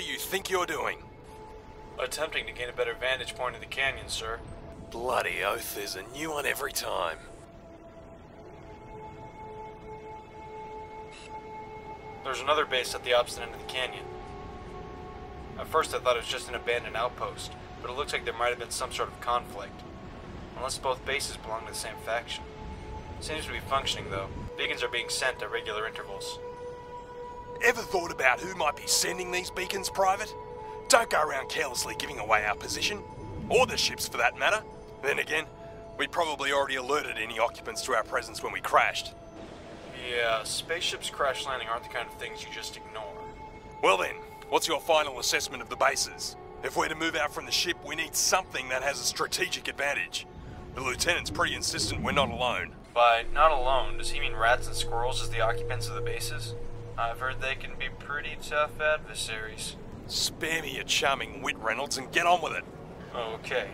do you think you're doing? Attempting to gain a better vantage point of the canyon, sir. Bloody oath, there's a new one every time. There's another base at the opposite end of the canyon. At first I thought it was just an abandoned outpost, but it looks like there might have been some sort of conflict. Unless both bases belong to the same faction. Seems to be functioning though. Beacons are being sent at regular intervals. Ever thought about who might be sending these beacons, Private? Don't go around carelessly giving away our position. Or the ships for that matter. Then again, we probably already alerted any occupants to our presence when we crashed. Yeah, spaceships crash landing aren't the kind of things you just ignore. Well then, what's your final assessment of the bases? If we're to move out from the ship, we need something that has a strategic advantage. The lieutenant's pretty insistent we're not alone. By not alone, does he mean rats and squirrels as the occupants of the bases? I've heard they can be pretty tough adversaries. Spare me your charming wit, Reynolds, and get on with it. Okay.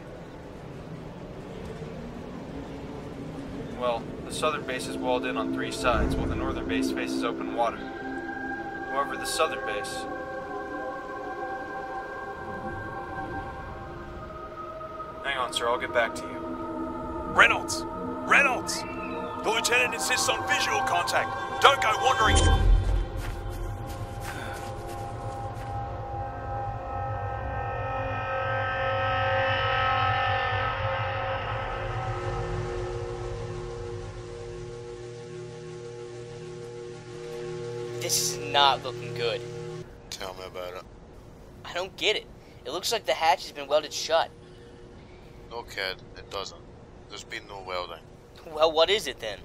Well, the southern base is walled in on 3 sides, while the northern base faces open water. However, the southern base... Hang on, sir, I'll get back to you. Reynolds! Reynolds! The lieutenant insists on visual contact. Don't go wandering... This is not looking good. Tell me about it. I don't get it. It looks like the hatch has been welded shut. No, kid, it doesn't. There's been no welding. Well, what is it then?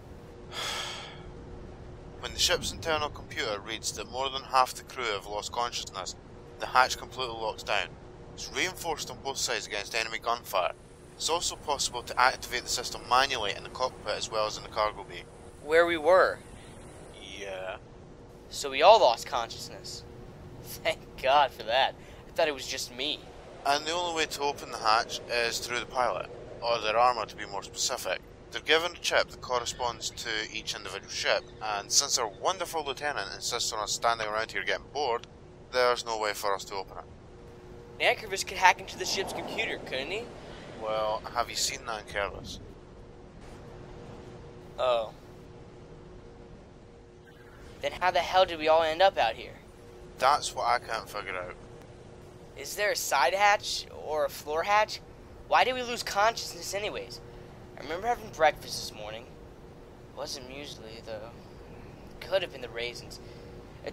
When the ship's internal computer reads that more than half the crew have lost consciousness, the hatch completely locks down. It's reinforced on both sides against enemy gunfire. It's also possible to activate the system manually in the cockpit as well as in the cargo bay. Where we were. Yeah. So we all lost consciousness. Thank God for that. I thought it was just me. And the only way to open the hatch is through the pilot, or their armour to be more specific. They're given a chip that corresponds to each individual ship, and since our wonderful lieutenant insists on us standing around here getting bored, there's no way for us to open it. Nankervis could hack into the ship's computer, couldn't he? Well, have you seen Nankervis? Oh. Then how the hell did we all end up out here? That's what I can't figure out. Is there a side hatch or a floor hatch? Why did we lose consciousness anyways? I remember having breakfast this morning. Wasn't muesli though. Could have been the raisins.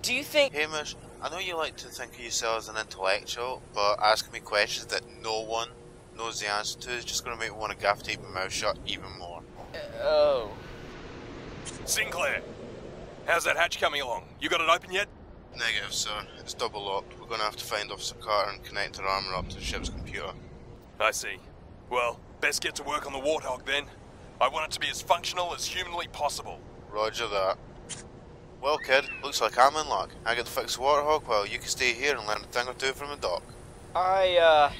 Do you think... Hamish, I know you like to think of yourself as an intellectual, but asking me questions that no one knows the answer to is just going to make me want to gaff tape my mouth shut even more. Oh. Sinclair! How's that hatch coming along? You got it open yet? Negative, sir. It's double locked. We're going to have to find Officer Carter and connect our armour up to the ship's computer. I see. Well, best get to work on the Warthog then. I want it to be as functional as humanly possible. Roger that. Well, kid, looks like I'm in luck. I get to fix the Warthog while you can stay here and learn a thing or two from the doc. I'd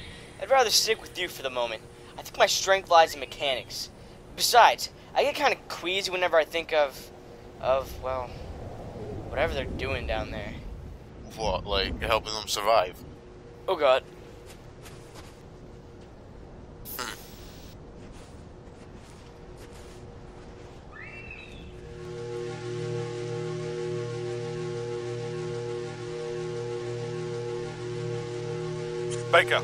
rather stick with you for the moment. I think my strength lies in mechanics. Besides, I get kind of queasy whenever I think of, well, whatever they're doing down there. What, like helping them survive? Oh God. Baker.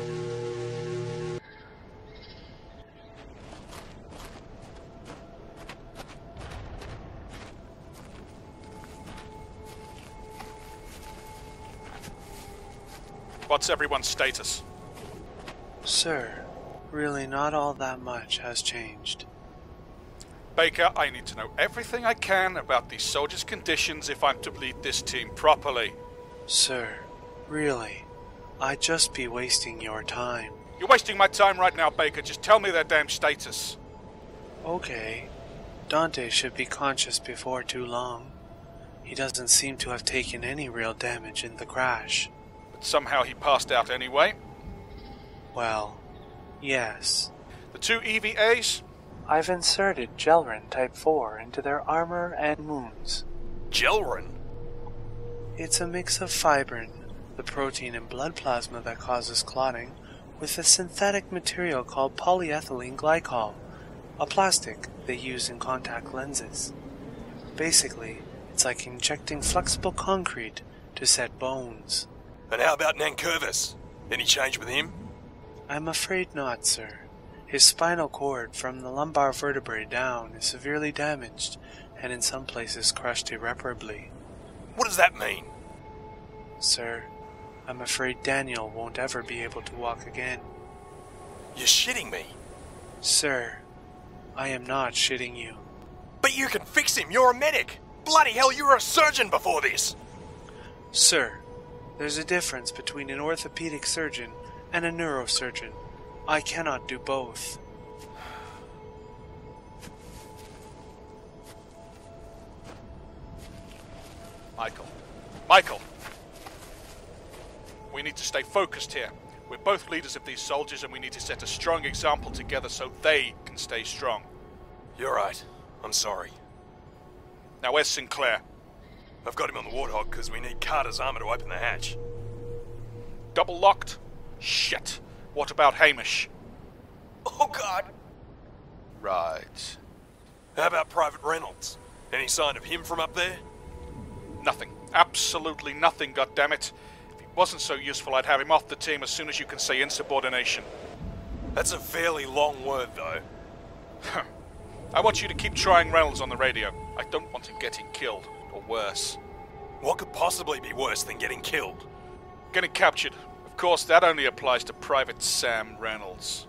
What's everyone's status? Sir, really not all that much has changed. Baker, I need to know everything I can about these soldiers' conditions if I'm to lead this team properly. Sir, really, I'd just be wasting your time. You're wasting my time right now, Baker. Just tell me their damn status. Okay, Dante should be conscious before too long. He doesn't seem to have taken any real damage in the crash. But somehow he passed out anyway. Well, yes. The 2 EVAs? I've inserted Gelrin Type 4 into their armor and wounds. Gelrin? It's a mix of fibrin, the protein in blood plasma that causes clotting, with a synthetic material called polyethylene glycol, a plastic they use in contact lenses. Basically, it's like injecting flexible concrete to set bones. And how about Nankervis? Any change with him? I'm afraid not, sir. His spinal cord from the lumbar vertebrae down is severely damaged, and in some places crushed irreparably. What does that mean? Sir, I'm afraid Daniel won't ever be able to walk again. You're shitting me. Sir, I am not shitting you. But you can fix him, you're a medic! Bloody hell, you were a surgeon before this! Sir, there's a difference between an orthopedic surgeon and a neurosurgeon. I cannot do both. Michael! We need to stay focused here. We're both leaders of these soldiers and we need to set a strong example together so they can stay strong. You're right. I'm sorry. Now where's Sinclair? I've got him on the Warthog because we need Carter's armor to open the hatch. Double locked? Shit. What about Hamish? Oh God! Right. How about Private Reynolds? Any sign of him from up there? Nothing. Absolutely nothing, goddammit. If he wasn't so useful, I'd have him off the team as soon as you can say insubordination. That's a fairly long word, though. I want you to keep trying Reynolds on the radio. I don't want him getting killed, or worse. What could possibly be worse than getting killed? Getting captured. Of course, that only applies to Private Sam Reynolds.